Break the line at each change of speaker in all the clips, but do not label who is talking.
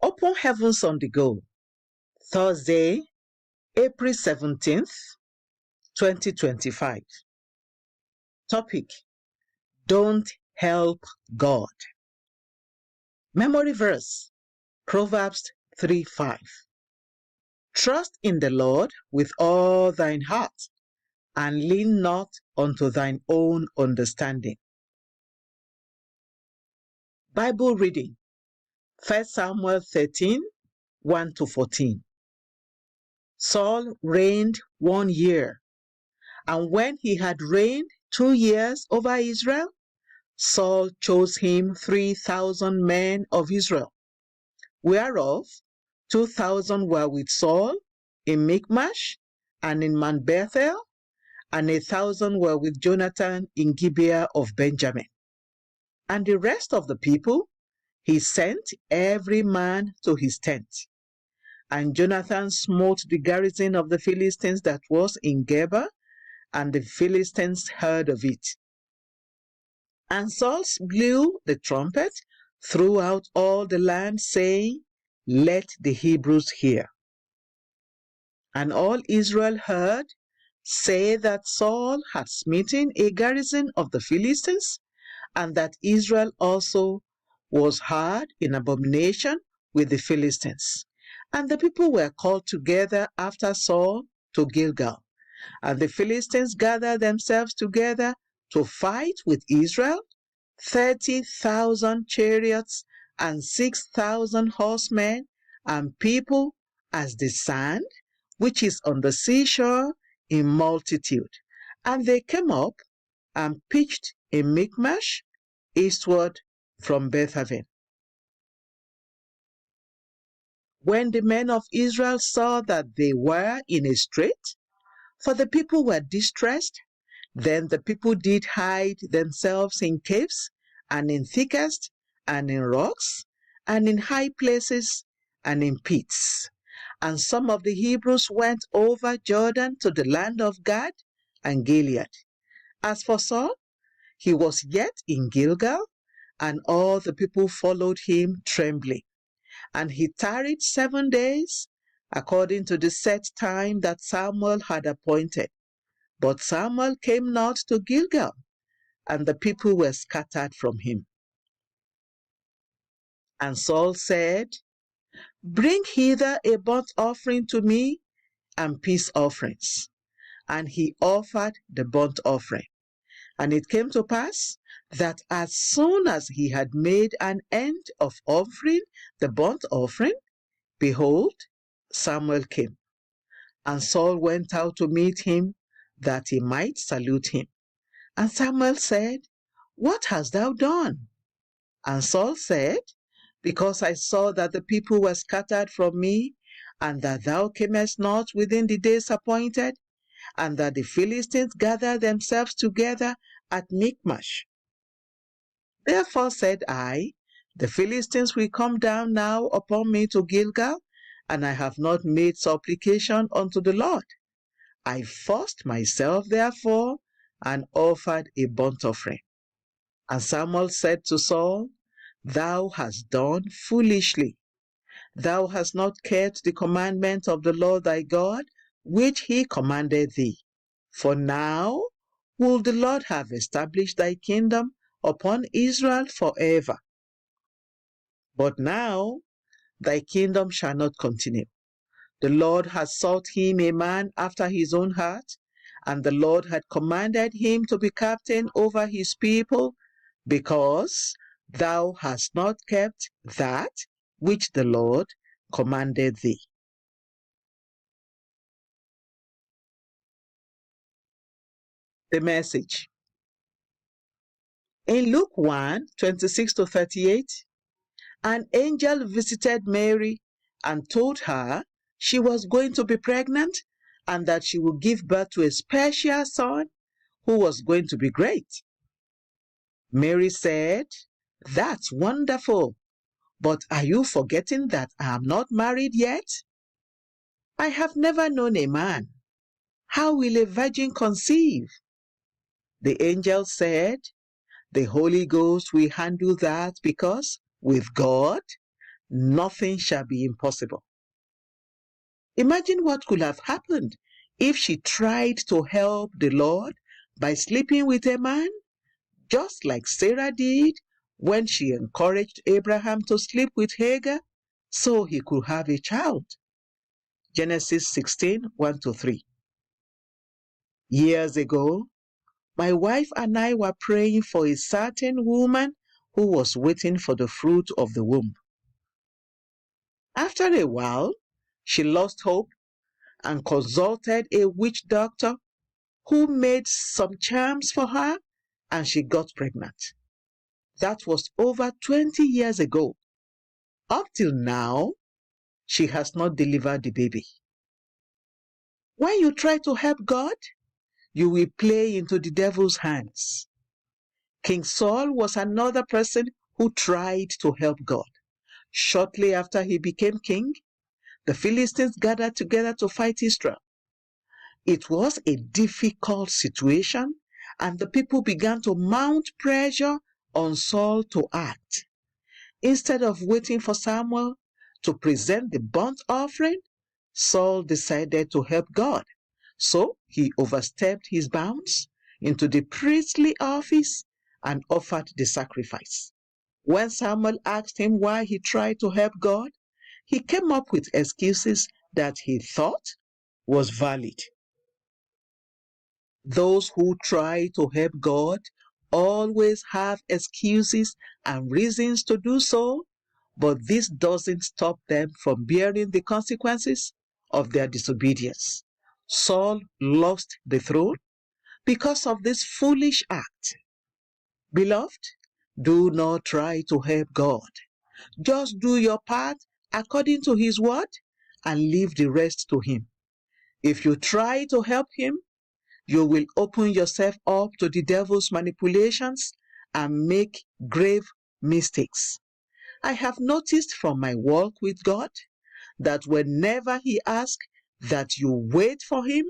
Open Heavens on the Go, Thursday, April 17th, 2025. Topic: Don't help God. Memory verse: Proverbs 3:5. Trust in the Lord with all thine heart, and lean not unto thine own understanding. Bible reading: 1 Samuel 13, 1-14. Saul reigned 1 year, and when he had reigned 2 years over Israel, Saul chose him 3,000 men of Israel, whereof 2,000 were with Saul in Michmash and in Mount Bethel, and 1,000 were with Jonathan in Gibeah of Benjamin. And the rest of the people he sent every man to his tent. And Jonathan smote the garrison of the Philistines that was in Geba, and the Philistines heard of it. And Saul blew the trumpet throughout all the land, saying, Let the Hebrews hear. And all Israel heard say that Saul had smitten a garrison of the Philistines, and that Israel also was hard in abomination with the Philistines. And the people were called together after Saul to Gilgal. And the Philistines gathered themselves together to fight with Israel, 30,000 chariots and 6,000 horsemen, and people as the sand which is on the seashore in multitude. And they came up and pitched in Michmash, eastward from Bethaven. When the men of Israel saw that they were in a strait, for the people were distressed, then the people did hide themselves in caves, and in thickets, and in rocks, and in high places, and in pits. And some of the Hebrews went over Jordan to the land of Gad and Gilead. As for Saul, he was yet in Gilgal, and all the people followed him trembling. And he tarried 7 days, according to the set time that Samuel had appointed. But Samuel came not to Gilgal, and the people were scattered from him. And Saul said, Bring hither a burnt offering to me, and peace offerings. And he offered the burnt offering. And it came to pass that as soon as he had made an end of offering the burnt offering, behold, Samuel came. And Saul went out to meet him, that he might salute him. And Samuel said, What hast thou done? And Saul said, Because I saw that the people were scattered from me, and that thou camest not within the days appointed, and that the Philistines gathered themselves together at Michmash. Therefore said I, The Philistines will come down now upon me to Gilgal, and I have not made supplication unto the Lord. I forced myself, therefore, and offered a burnt offering. And Samuel said to Saul, Thou hast done foolishly. Thou hast not kept the commandment of the Lord thy God, which he commanded thee. For now will the Lord have established thy kingdom upon Israel forever. But now thy kingdom shall not continue. The Lord has sought him a man after his own heart, and the Lord had commanded him to be captain over his people, because thou hast not kept that which the Lord commanded thee. The Message. In Luke 1:26-38, an angel visited Mary and told her she was going to be pregnant and that she would give birth to a special son who was going to be great. Mary said, That's wonderful, but are you forgetting that I am not married yet? I have never known a man. How will a virgin conceive? The angel said, The Holy Ghost will handle that, because with God, nothing shall be impossible. Imagine what could have happened if she tried to help the Lord by sleeping with a man, just like Sarah did when she encouraged Abraham to sleep with Hagar so he could have a child. Genesis 16, 1-3. Years ago, my wife and I were praying for a certain woman who was waiting for the fruit of the womb. After a while, she lost hope and consulted a witch doctor who made some charms for her, and she got pregnant. That was over 20 years ago. Up till now, she has not delivered the baby. When you try to help God, you will play into the devil's hands. King Saul was another person who tried to help God. Shortly after he became king, the Philistines gathered together to fight Israel. It was a difficult situation, and the people began to mount pressure on Saul to act. Instead of waiting for Samuel to present the burnt offering, Saul decided to help God. So he overstepped his bounds into the priestly office and offered the sacrifice. When Samuel asked him why he tried to help God, he came up with excuses that he thought was valid. Those who try to help God always have excuses and reasons to do so, but this doesn't stop them from bearing the consequences of their disobedience. Saul lost the throne because of this foolish act. Beloved, do not try to help God. Just do your part according to His word and leave the rest to Him. If you try to help Him, you will open yourself up to the devil's manipulations and make grave mistakes. I have noticed from my walk with God that whenever He asks that you wait for Him,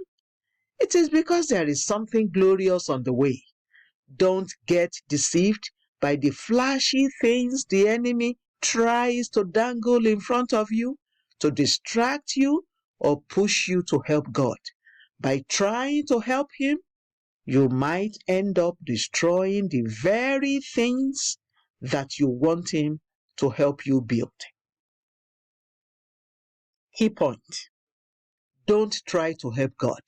it is because there is something glorious on the way. Don't get deceived by the flashy things the enemy tries to dangle in front of you to distract you or push you to help God. By trying to help Him, you might end up destroying the very things that you want Him to help you build. Key point: don't try to help God.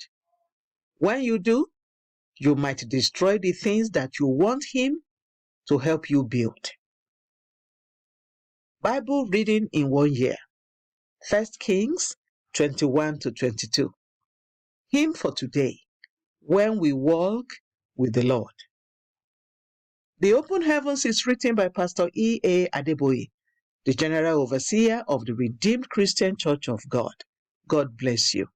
When you do, you might destroy the things that you want Him to help you build. Bible reading in 1 year. 1 Kings 21-22. Hymn for today: When We Walk with the Lord. The Open Heavens is written by Pastor E.A. Adeboye, the General Overseer of the Redeemed Christian Church of God. God bless you.